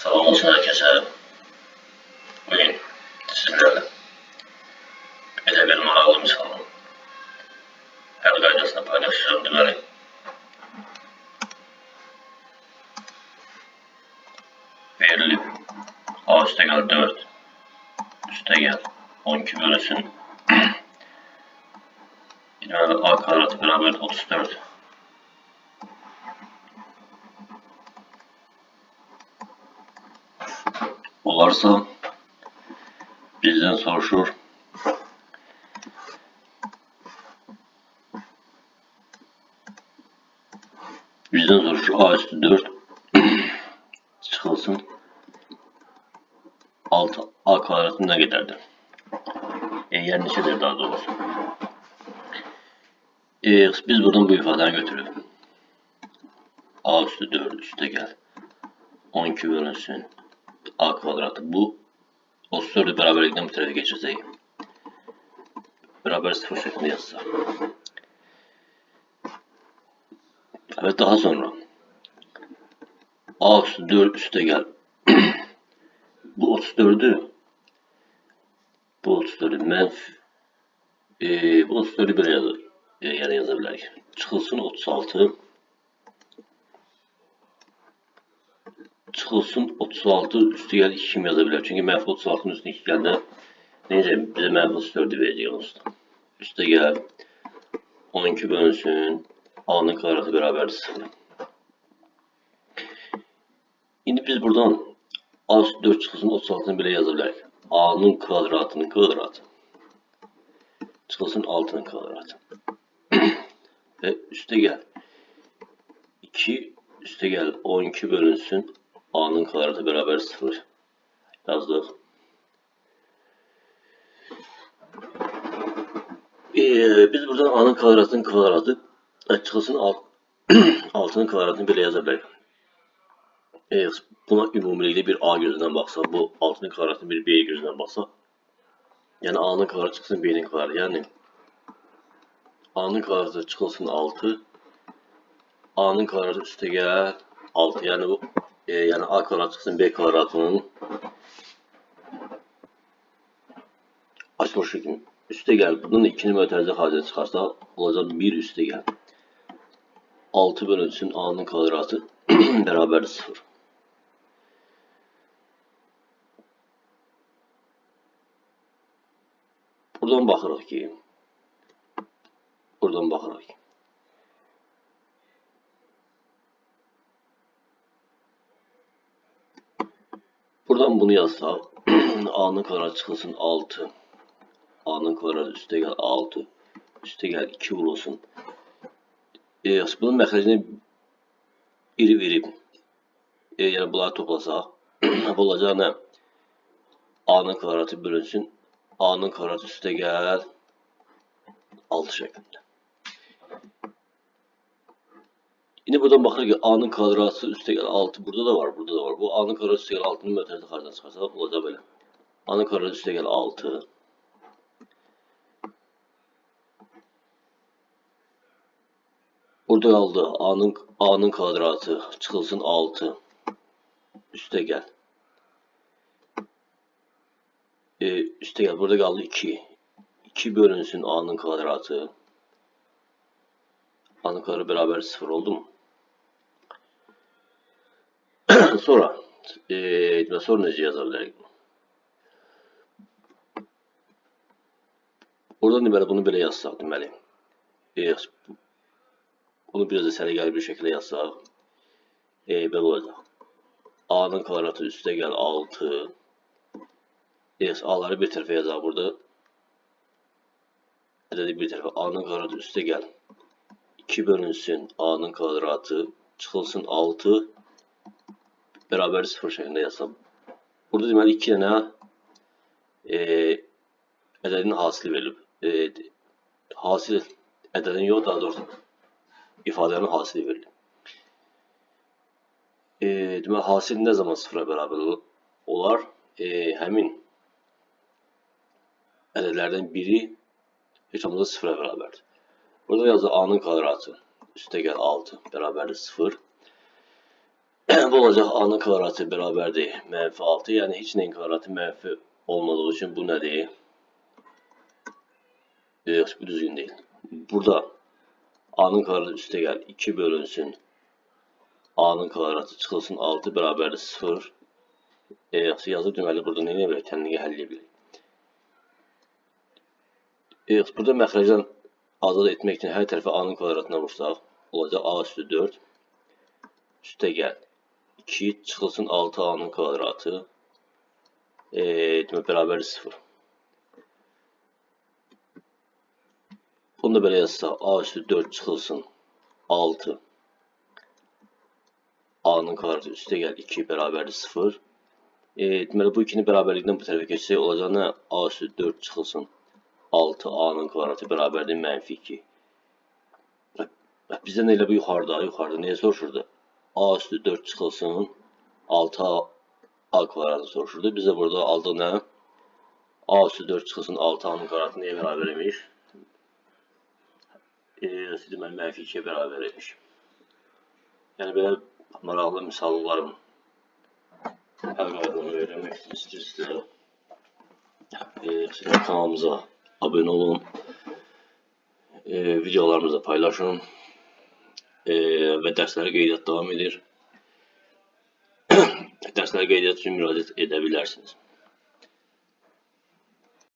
Salam olsun herkese. Bugün sizlerle bir maraqlı misalın həll qaydasını paylaşacağım deməli. Verilib A üstə gəl 4 üstə gəl 12 bölünsün. Deməli A kvadratı bərabər 34. Olarsa bizden soruşur A üstü 4 çıxılsın 6 A kvadratı nə qədərdir? Yəni neçədir daha doğrusu? Biz buradan bu ifadəni götürüb A üstü 4 üstə gəl 12 bölünsün A kvadratı. Bu 34'ü beraberlikten bir tarafa geçirsek beraber 0 şeklinde yazsak. Evet, daha sonra A üstü 4 üste gel. Bu 34'ü böyle yazır. Yani yazabiliriz. Çıxılsın 36. Çıxılsın 36 üstü gel 2 kimi yazabilir. Çünkü mənfi 36'nın üstüne 2 geldi. Neyse bize mənfi 34'ü verəcək onsuz. Üstə gel 12 bölünsün A'nın kvadratı beraber 0. Şimdi biz buradan A üstü 4 çıxılsın 36'nı bile yazabiliriz. A'nın kvadratının kvadratı çıxılsın 6'nın kvadratı. Ve üste gel 2 üste gel 12 bölünsün A'nın kvadratı beraber 0 yazdık. Biz buradan A'nın kvadratının kvadratı çıxılsın 6'nın kvadratını bile yazabiliriz. Buna ümumilikdə bir A gözündən baxsa, bu 6'nın kvadratını bir B gözündən baxsa, yani A'nın kvadratı çıxsın B'nin kvadratı. Yani A'nın kvadratı çıxılsın 6, A'nın kvadratı üstə gəl 6. Yani bu yani A kvadratı çıxsın B kvadratının açılış kimi. Üstə gəl. Bunun 2'ni mötərizə xaricə çıxarsa, olacaq 1 üstə gəl 6 bölünsün A'nın kvadratı beraber 0. Buradan baxırıq ki, buradan bunu yazsaq, A'nın kvadratı çıxılsın 6, A'nın kvadratı üstə gəl 6, üstə gəl 2 vurulsun. Bunun məxrəcini iri verib, yəni bunları toplasaq, bu olacaq nə? A'nın kvadratı bölünsün, A'nın kvadratı üstə gəl 6 şəklində. Yine buradan baxır ki, A'nın kvadratı üstə gəl 6 burada da var, burada da var. Bu A'nın kvadratı üstə gəl 6'nın mötərizə xaricdən çıxarsa olacaq belə. A'nın kvadratı üstə gəl 6. Burada qaldı A'nın kvadratı çıxılsın 6 üstə gəl. Üstə gəl. Burada qaldı 2. 2 bölünsün A'nın kvadratı. A'nın kvadratı beraber 0 oldu mu? Sonra necə yazabiliriz? Oradan deməli bunu belə yazsaq deməli. Bunu biraz da səliqəli bir şəkildə yazsaq. Belə olacaq. A'nın kvadratı üstə gəl 6. A'ları bir tərəfə yazaq burada. Ədədi bir tərəfə A'nın kvadratı üstə gəl 2 bölünsün A'nın kvadratı çıxılsın 6 beraber 0 şeklinde yazsam. Burada deməli 2 dənə ədədin hasili verilib. Hasil ədədin yox, daha doğrusu ifadənin hasili verilib. Deməli hasil nə zaman 0'a bərabər olar? Həmin ədədlərdən biri heç olmazsa 0'a bərabərdir. Burada yazdı A'nın kvadratı üstə gəl 6 bərabərdir 0. Bu olacaq A-nın kvadratı bərabərdir -6. Yəni heç nəyin kvadratı mənfi olmadığı üçün bu nədir? Yox, bu düzgün deyil. Burada A-nın kvadratı üstə gəl 2 bölünsün. A-nın kvadratı çıxılsın 6 bərabərdir 0. Yaxşı yazıb deməli burada nə edə bilərik? Tənliyi həll edə bilərik. Burada məxrəcdən azad etmək üçün hər tərəfə A-nın kvadratına vursaq, olacaq A üstü 4. Üstə gəl 2 çıxılsın 6 A-nın kvadratı. Demək bərabərdir 0. Bunu da belə yazsaq, A üstü 4 çıxılsın 6 A-nın kvadratı üstə gəl 2 bərabərdir 0. Deməli bu ikini bərabərlikdən bu tərəfə keçsək olacaq nə? A üstü 4 çıxılsın 6 A-nın kvadratı bərabərdir -2. Bizdən elə bu yuxarıda nəyə soruşurdu? A üstü 4 çıxılsın 6 A kvadratı soruşurdu. Bizə burada aldıq nə? A üstü 4 çıxılsın 6 A-nın kvadratı nəyə bərabər imiş? Deməli -2-yə bərabər imiş. Yəni belə maraqlı misallarım həll qaydasını öyrənmək istəyirsinizsə kanalımıza abone olun, videolarımızı paylaşın və dərslərə qeydiyyat davam edir. Dərslərə qeydiyyat üçün müraciət edə bilərsiniz.